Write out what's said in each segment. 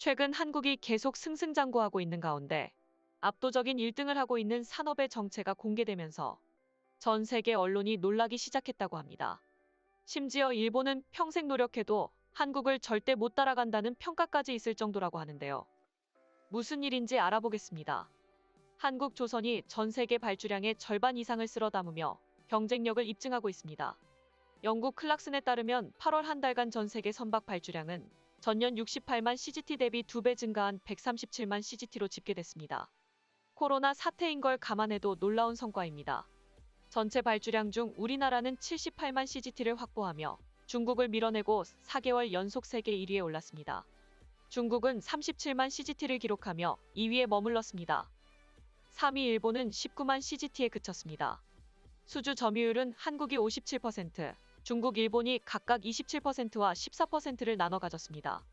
최근 한국이 계속 승승장구하고 있는 가운데 압도적인 1등을 하고 있는 산업의 정체가 공개되면서 전 세계 언론이 놀라기 시작했다고 합니다. 심지어 일본은 평생 노력해도 한국을 절대 못 따라간다는 평가까지 있을 정도라고 하는데요. 무슨 일인지 알아보겠습니다. 한국조선이 전 세계 발주량의 절반 이상을 쓸어 담으며 경쟁력을 입증하고 있습니다. 영국 클락슨에 따르면 8월 한 달간 전 세계 선박 발주량은 전년 68만 CGT 대비 2배 증가한 137만 CGT로 집계됐습니다. 코로나 사태인 걸 감안해도 놀라운 성과입니다. 전체 발주량 중 우리나라는 78만 CGT를 확보하며 중국을 밀어내고 4개월 연속 세계 1위에 올랐습니다. 중국은 37만 CGT를 기록하며 2위에 머물렀습니다. 3위 일본은 19만 CGT에 그쳤습니다. 수주 점유율은 한국이 57%, 중국, 일본이 각각 27%와 14%를 나눠 가졌습니다.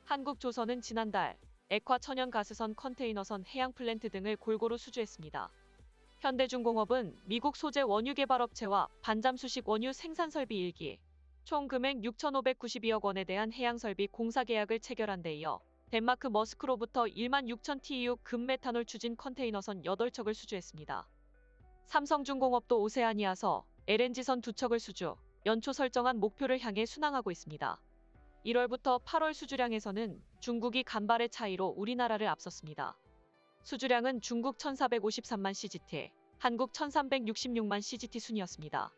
한국조선은 지난달 액화 천연 가스선, 컨테이너선, 해양 플랜트 등을 골고루 수주했습니다. 현대중공업은 미국 소재 원유 개발업체와 반잠수식 원유 생산 설비 1기, 총 금액 6,592억 원에 대한 해양 설비 공사 계약을 체결한 데 이어 덴마크 머스크로부터 1만 6천 TEU 금메탄올 추진 컨테이너선 8척을 수주했습니다. 삼성중공업도 오세아니아서 LNG선 2척을 수주, 연초 설정한 목표를 향해 순항하고 있습니다. 1월부터 8월 수주량에서는 중국이 간발의 차이로 우리나라를 앞섰습니다. 수주량은 중국 1,453만 CGT, 한국 1,366만 CGT 순이었습니다.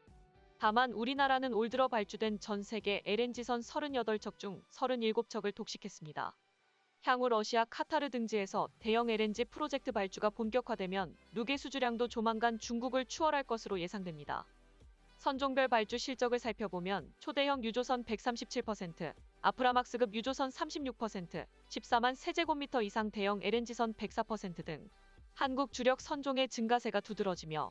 다만 우리나라는 올 들어 발주된 전 세계 LNG선 38척 중 37척을 독식했습니다. 향후 러시아, 카타르 등지에서 대형 LNG 프로젝트 발주가 본격화되면 누계 수주량도 조만간 중국을 추월할 것으로 예상됩니다. 선종별 발주 실적을 살펴보면 초대형 유조선 137%, 아프라막스급 유조선 36%, 14만 세제곱미터 이상 대형 LNG선 104% 등 한국 주력 선종의 증가세가 두드러지며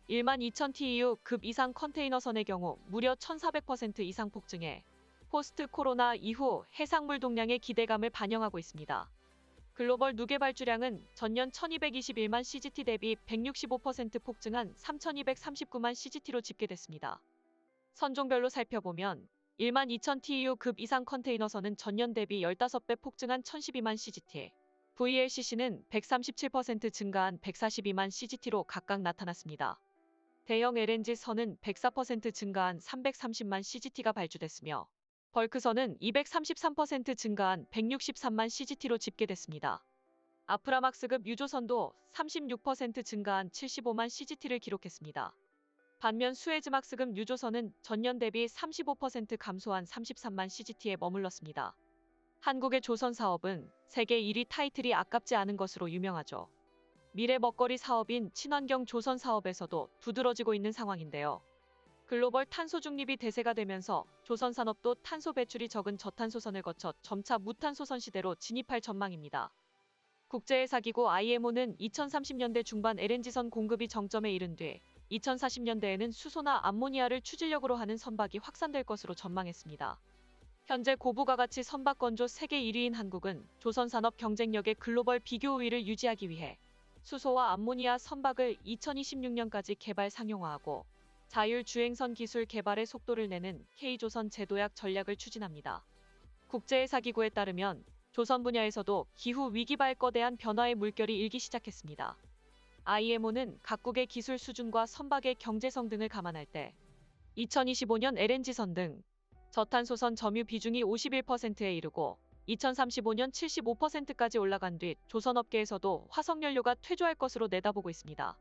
1만 2천 TEU 급 이상 컨테이너선의 경우 무려 1,400% 이상 폭증해 포스트 코로나 이후 해상물 동량의 기대감을 반영하고 있습니다. 글로벌 누계 발주량은 전년 1,221만 CGT 대비 165% 폭증한 3,239만 CGT로 집계됐습니다. 선종별로 살펴보면 1만 2천 TEU 급 이상 컨테이너선은 전년 대비 15배 폭증한 1,012만 CGT, VLCC는 137% 증가한 142만 CGT로 각각 나타났습니다. 대형 LNG선은 104% 증가한 330만 CGT가 발주됐으며 벌크선은 233% 증가한 163만 CGT로 집계됐습니다. 아프라막스급 유조선도 36% 증가한 75만 CGT를 기록했습니다. 반면 수에즈막스급 유조선은 전년 대비 35% 감소한 33만 CGT에 머물렀습니다. 한국의 조선 사업은 세계 1위 타이틀이 아깝지 않은 것으로 유명하죠. 미래 먹거리 사업인 친환경 조선 사업에서도 두드러지고 있는 상황인데요. 글로벌 탄소 중립이 대세가 되면서 조선 산업도 탄소 배출이 적은 저탄소선을 거쳐 점차 무탄소선 시대로 진입할 전망입니다. 국제회사기구 IMO는 2030년대 중반 LNG선 공급이 정점에 이른 뒤 2040년대에는 수소나 암모니아를 추진력으로 하는 선박이 확산될 것으로 전망했습니다. 현재 고부가가치 선박 건조 세계 1위인 한국은 조선 산업 경쟁력의 글로벌 비교 우위를 유지하기 위해 수소와 암모니아 선박을 2026년까지 개발 상용화하고 자율주행선 기술 개발에 속도를 내는 K조선 제도약 전략을 추진합니다. 국제회사기구에 따르면 조선 분야에서도 기후 위기발 거대한 변화의 물결이 일기 시작했습니다. IMO는 각국의 기술 수준과 선박의 경제성 등을 감안할 때 2025년 LNG선 등 저탄소선 점유 비중이 51%에 이르고 2035년 75%까지 올라간 뒤 조선업계에서도 화석연료가 퇴조할 것으로 내다보고 있습니다.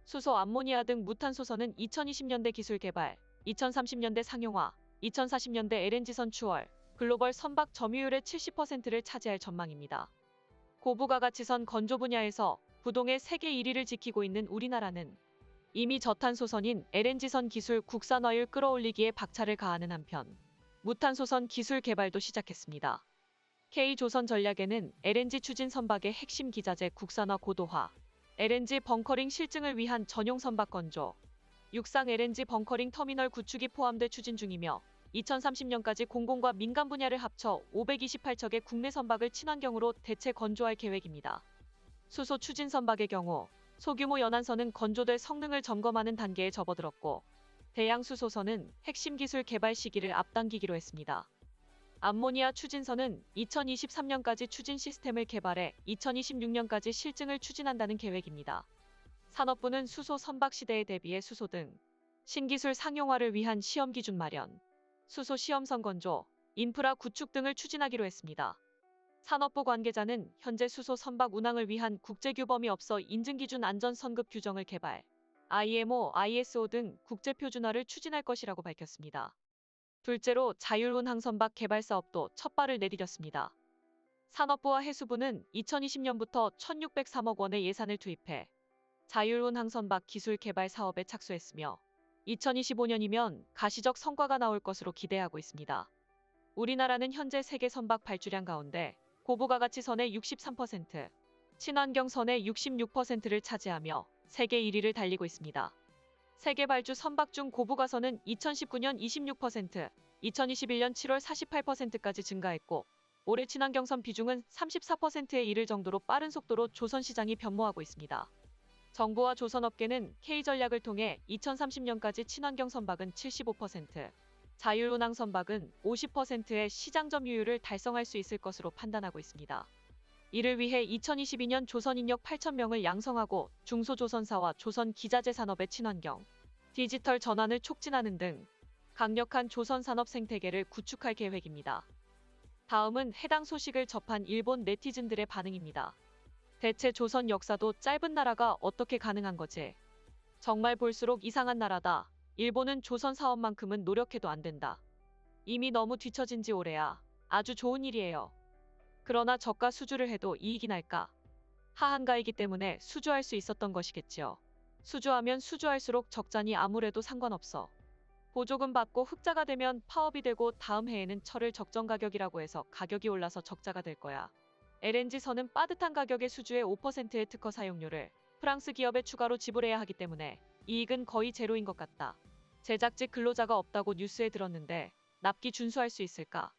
수소, 암모니아 등 무탄소선은 2020년대 기술 개발, 2030년대 상용화, 2040년대 LNG선 추월, 글로벌 선박 점유율의 70%를 차지할 전망입니다. 고부가가치선 건조 분야에서 부동의 세계 1위를 지키고 있는 우리나라는 이미 저탄소선인 LNG선 기술 국산화율 끌어올리기에 박차를 가하는 한편 무탄소선 기술 개발도 시작했습니다. K조선 전략에는 LNG 추진 선박의 핵심 기자재 국산화 고도화, LNG 벙커링 실증을 위한 전용 선박 건조, 육상 LNG 벙커링 터미널 구축이 포함돼 추진 중이며 2030년까지 공공과 민간 분야를 합쳐 528척의 국내 선박을 친환경으로 대체 건조할 계획입니다. 수소 추진 선박의 경우 소규모 연안선은 건조될 성능을 점검하는 단계에 접어들었고 대양 수소선은 핵심 기술 개발 시기를 앞당기기로 했습니다. 암모니아 추진선은 2023년까지 추진 시스템을 개발해 2026년까지 실증을 추진한다는 계획입니다. 산업부는 수소 선박 시대에 대비해 수소 등 신기술 상용화를 위한 시험 기준 마련, 수소 시험선 건조, 인프라 구축 등을 추진하기로 했습니다. 산업부 관계자는 현재 수소 선박 운항을 위한 국제규범이 없어 인증기준 안전선급 규정을 개발, IMO, ISO 등 국제표준화를 추진할 것이라고 밝혔습니다. 둘째로 자율운항선박 개발 사업도 첫 발을 내디뎠습니다. 산업부와 해수부는 2020년부터 1,603억 원의 예산을 투입해 자율운항선박 기술 개발 사업에 착수했으며 2025년이면 가시적 성과가 나올 것으로 기대하고 있습니다. 우리나라는 현재 세계 선박 발주량 가운데 고부가가치선의 63%, 친환경선의 66%를 차지하며 세계 1위를 달리고 있습니다. 세계 발주 선박 중 고부가선은 2019년 26%, 2021년 7월 48%까지 증가했고 올해 친환경선 비중은 34%에 이를 정도로 빠른 속도로 조선 시장이 변모하고 있습니다. 정부와 조선업계는 K전략을 통해 2030년까지 친환경 선박은 75%, 자율운항 선박은 50%의 시장 점유율을 달성할 수 있을 것으로 판단하고 있습니다. 이를 위해 2022년 조선인력 8,000명을 양성하고 중소조선사와 조선기자재 산업의 친환경, 디지털 전환을 촉진하는 등 강력한 조선산업 생태계를 구축할 계획입니다. 다음은 해당 소식을 접한 일본 네티즌들의 반응입니다. 대체 조선 역사도 짧은 나라가 어떻게 가능한 거지? 정말 볼수록 이상한 나라다. 일본은 조선 사업만큼은 노력해도 안 된다. 이미 너무 뒤처진 지 오래야. 아주 좋은 일이에요. 그러나 저가 수주를 해도 이익이 날까? 하한가이기 때문에 수주할 수 있었던 것이겠지요. 수주하면 수주할수록 적자니 아무래도 상관없어. 보조금 받고 흑자가 되면 파업이 되고 다음 해에는 철을 적정 가격이라고 해서 가격이 올라서 적자가 될 거야. LNG선은 빠듯한 가격의 수주의 5%의 특허 사용료를 프랑스 기업에 추가로 지불해야 하기 때문에 이익은 거의 제로인 것 같다. 제작직 근로자가 없다고 뉴스에 들었는데 납기 준수할 수 있을까?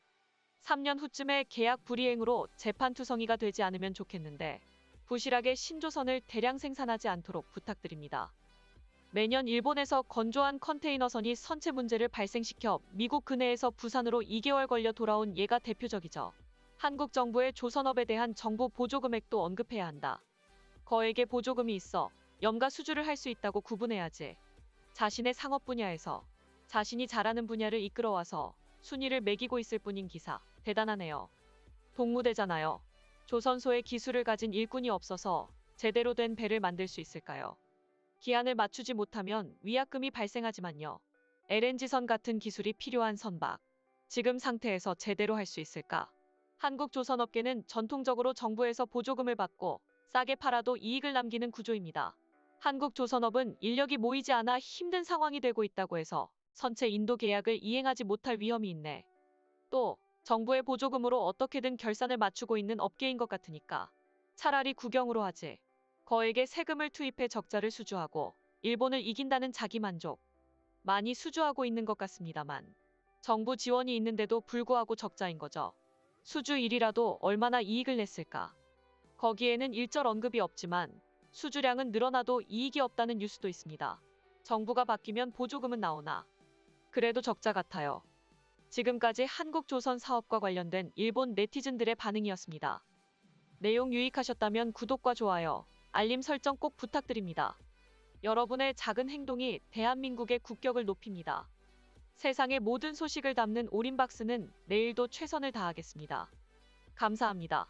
3년 후쯤에 계약 불이행으로 재판 투성이가 되지 않으면 좋겠는데 부실하게 신조선을 대량 생산하지 않도록 부탁드립니다. 매년 일본에서 건조한 컨테이너선이 선체 문제를 발생시켜 미국 근해에서 부산으로 2개월 걸려 돌아온 예가 대표적이죠. 한국 정부의 조선업에 대한 정부 보조금액도 언급해야 한다. 거액의 보조금이 있어 염가 수주를 할 수 있다고 구분해야지. 자신의 상업 분야에서 자신이 잘하는 분야를 이끌어와서 순위를 매기고 있을 뿐인 기사. 대단하네요. 동무대잖아요. 조선소의 기술을 가진 일꾼이 없어서 제대로 된 배를 만들 수 있을까요? 기한을 맞추지 못하면 위약금이 발생하지만요. LNG선 같은 기술이 필요한 선박. 지금 상태에서 제대로 할 수 있을까? 한국 조선업계는 전통적으로 정부에서 보조금을 받고 싸게 팔아도 이익을 남기는 구조입니다. 한국 조선업은 인력이 모이지 않아 힘든 상황이 되고 있다고 해서 선체 인도 계약을 이행하지 못할 위험이 있네. 또 정부의 보조금으로 어떻게든 결산을 맞추고 있는 업계인 것 같으니까 차라리 국영으로 하지. 거액의 세금을 투입해 적자를 수주하고 일본을 이긴다는 자기만족. 많이 수주하고 있는 것 같습니다만 정부 지원이 있는데도 불구하고 적자인 거죠. 수주 1이라도 얼마나 이익을 냈을까? 거기에는 일절 언급이 없지만 수주량은 늘어나도 이익이 없다는 뉴스도 있습니다. 정부가 바뀌면 보조금은 나오나 그래도 적자 같아요. 지금까지 한국조선 사업과 관련된 일본 네티즌들의 반응이었습니다. 내용 유익하셨다면 구독과 좋아요, 알림 설정 꼭 부탁드립니다. 여러분의 작은 행동이 대한민국의 국격을 높입니다. 세상의 모든 소식을 담는 오린박스는 내일도 최선을 다하겠습니다. 감사합니다.